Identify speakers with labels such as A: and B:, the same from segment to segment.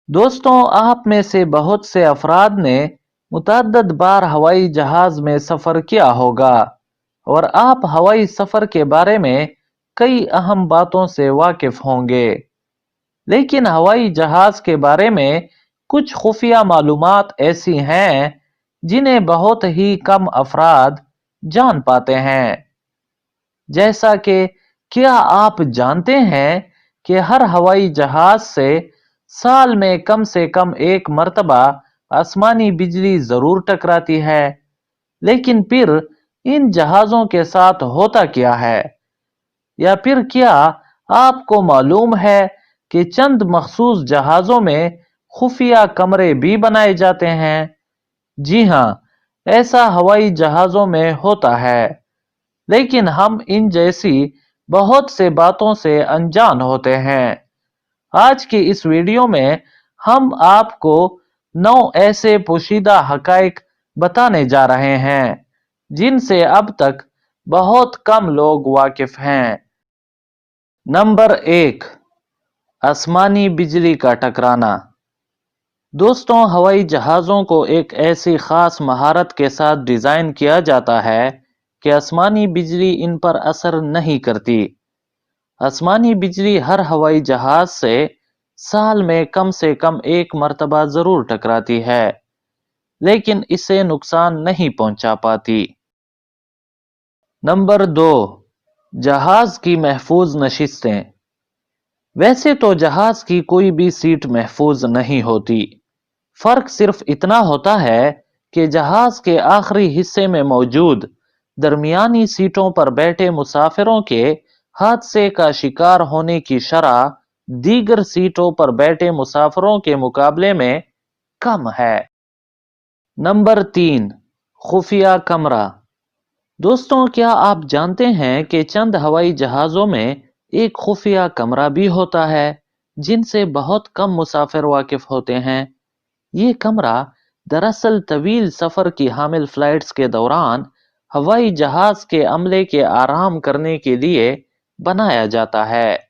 A: दोस्तों, आप में से बहुत से अफराद ने मुतअद्दिद बार हवाई जहाज में सफ़र किया होगा और आप हवाई सफ़र के बारे में कई अहम बातों से वाकिफ होंगे। लेकिन हवाई जहाज के बारे में कुछ खुफिया मालूमात ऐसी हैं जिन्हें बहुत ही कम अफराद जान पाते हैं। जैसा कि क्या आप जानते हैं कि हर हवाई जहाज साल में कम से कम एक मर्तबा आसमानी बिजली जरूर टकराती है। लेकिन फिर इन जहाज़ों के साथ होता क्या है? या फिर क्या आपको मालूम है कि चंद मखसूस जहाज़ों में खुफिया कमरे भी बनाए जाते हैं? जी हाँ, ऐसा हवाई जहाज़ों में होता है, लेकिन हम इन जैसी बहुत से बातों से अनजान होते हैं। आज की इस वीडियो में हम आपको 9 ऐसे पोशीदा हकाइक बताने जा रहे हैं जिनसे अब तक बहुत कम लोग वाकिफ हैं। नंबर 1, आसमानी बिजली का टकराना। दोस्तों, हवाई जहाज़ों को एक ऐसी खास महारत के साथ डिज़ाइन किया जाता है कि आसमानी बिजली इन पर असर नहीं करती। आसमानी बिजली हर हवाई जहाज साल में कम से कम एक मर्तबा जरूर टकराती है, लेकिन इसे नुकसान नहीं पहुंचा पाती। नंबर 2, जहाज की महफूज नशिस्तें। वैसे तो जहाज की कोई भी सीट महफूज नहीं होती। फर्क सिर्फ इतना होता है कि जहाज के आखिरी हिस्से में मौजूद दरमियानी सीटों पर बैठे मुसाफिरों के हादसे का शिकार होने की शरह दीगर सीटों पर बैठे मुसाफिरों के मुकाबले में कम है। नंबर 3, खुफिया कमरा। दोस्तों, क्या आप जानते हैं कि चंद हवाई जहाज़ों में एक खुफिया कमरा भी होता है जिनसे बहुत कम मुसाफिर वाकिफ होते हैं। ये कमरा दरअसल तवील सफर की हामिल फ्लाइट्स के दौरान हवाई जहाज के अमले के आराम करने के लिए बनाया जाता है।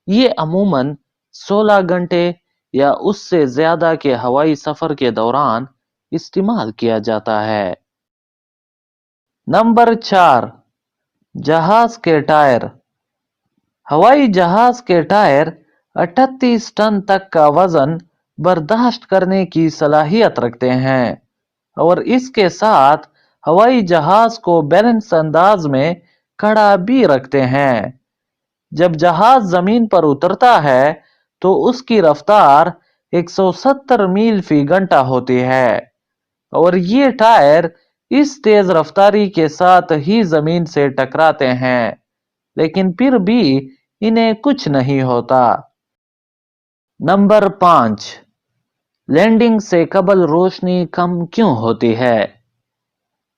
A: ये अमूमन 16 घंटे या उससे ज्यादा के हवाई सफर के दौरान इस्तेमाल किया जाता है। नंबर 4, जहाज के टायर। हवाई जहाज के टायर 38 टन तक का वजन बर्दाश्त करने की सलाहियत रखते हैं और इसके साथ हवाई जहाज को बैलेंस अंदाज में खड़ा भी रखते हैं। जब जहाज जमीन पर उतरता है तो उसकी रफ्तार 170 मील फी घंटा होती है और ये टायर इस तेज रफ्तारी के साथ ही जमीन से टकराते हैं, लेकिन फिर भी इन्हें कुछ नहीं होता। नंबर 5, लैंडिंग से कबल रोशनी कम क्यों होती है?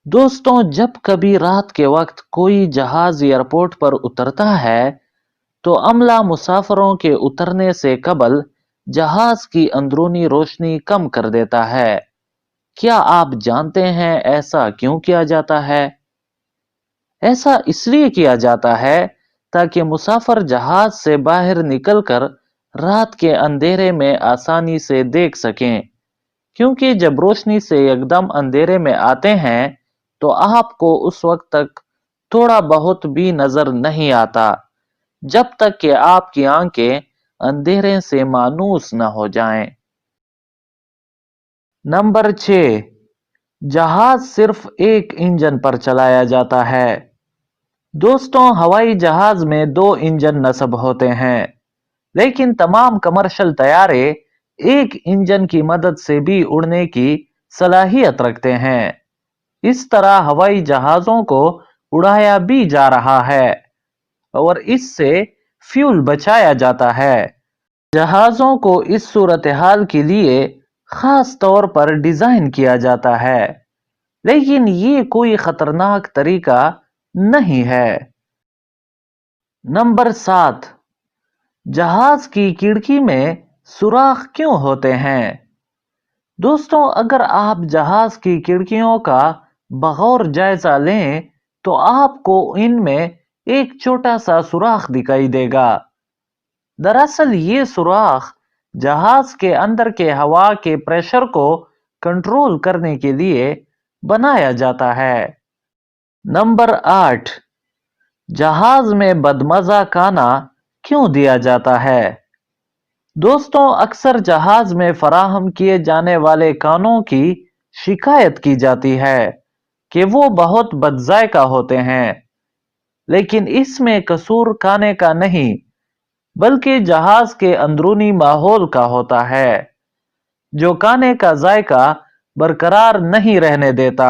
A: दोस्तों, जब कभी रात के वक्त कोई जहाज एयरपोर्ट पर उतरता है तो अमला मुसाफिरों के उतरने से कबल जहाज की अंदरूनी रोशनी कम कर देता है। क्या आप जानते हैं ऐसा क्यों किया जाता है? ऐसा इसलिए किया जाता है ताकि मुसाफिर जहाज से बाहर निकलकर रात के अंधेरे में आसानी से देख सकें, क्योंकि जब रोशनी से एकदम अंधेरे में आते हैं तो आपको उस वक्त तक थोड़ा बहुत भी नजर नहीं आता जब तक कि आपकी आंखें अंधेरे से मानूस न हो जाएं। नंबर 6, जहाज सिर्फ एक इंजन पर चलाया जाता है। दोस्तों, हवाई जहाज में 2 इंजन नस्ब होते हैं, लेकिन तमाम कमर्शियल तैयारे एक इंजन की मदद से भी उड़ने की सलाहियत रखते हैं। इस तरह हवाई जहाजों को उड़ाया भी जा रहा है और इससे फ्यूल बचाया जाता है। जहाजों को इस सूरत हाल के लिए खास तौर पर डिजाइन किया जाता है, लेकिन ये कोई खतरनाक तरीका नहीं है। नंबर 7, जहाज की खिड़की में सुराख क्यों होते हैं? दोस्तों, अगर आप जहाज की खिड़कियों का बगौर जायजा लें तो आपको इनमें एक छोटा सा सुराख दिखाई देगा। दरअसल ये सुराख जहाज के अंदर के हवा के प्रेशर को कंट्रोल करने के लिए बनाया जाता है। नंबर 8, जहाज में बदमजा खाना क्यों दिया जाता है? दोस्तों, अक्सर जहाज में फराहम किए जाने वाले खानों की शिकायत की जाती है कि वो बहुत बदजायका होते हैं, लेकिन इसमें कसूर खाने का नहीं बल्कि जहाज के अंदरूनी माहौल का होता है, जो खाने का जायका बरकरार नहीं रहने देता।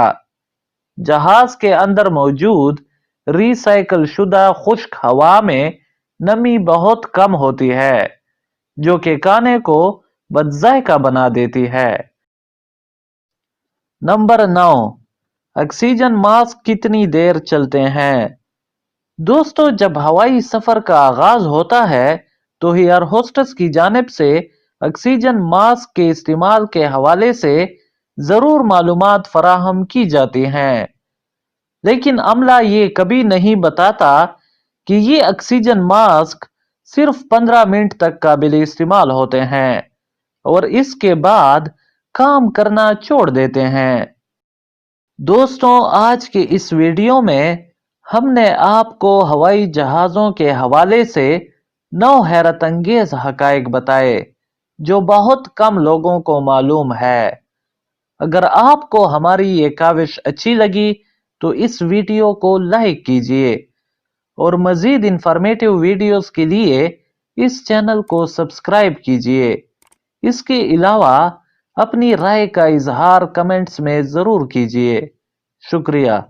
A: जहाज के अंदर मौजूद रिसाइकल शुदा खुश्क हवा में नमी बहुत कम होती है, जो कि खाने को बदजायका बना देती है। नंबर 9, ऑक्सीजन मास्क कितनी देर चलते हैं? दोस्तों, जब हवाई सफर का आगाज होता है तो एयर होस्टेस की जानिब से ऑक्सीजन मास्क के इस्तेमाल के हवाले से जरूर मालूमात फराहम की जाती हैं, लेकिन अमला ये कभी नहीं बताता कि ये ऑक्सीजन मास्क सिर्फ 15 मिनट तक काबिल इस्तेमाल होते हैं और इसके बाद काम करना छोड़ देते हैं। दोस्तों, आज के इस वीडियो में हमने आपको हवाई जहाज़ों के हवाले से 9 हैरत अंगेज हकायक बताए जो बहुत कम लोगों को मालूम है। अगर आपको हमारी ये काविश अच्छी लगी तो इस वीडियो को लाइक कीजिए और मज़ीद इंफॉर्मेटिव वीडियोस के लिए इस चैनल को सब्सक्राइब कीजिए। इसके अलावा अपनी राय का इजहार कमेंट्स में ज़रूर कीजिए। शुक्रिया।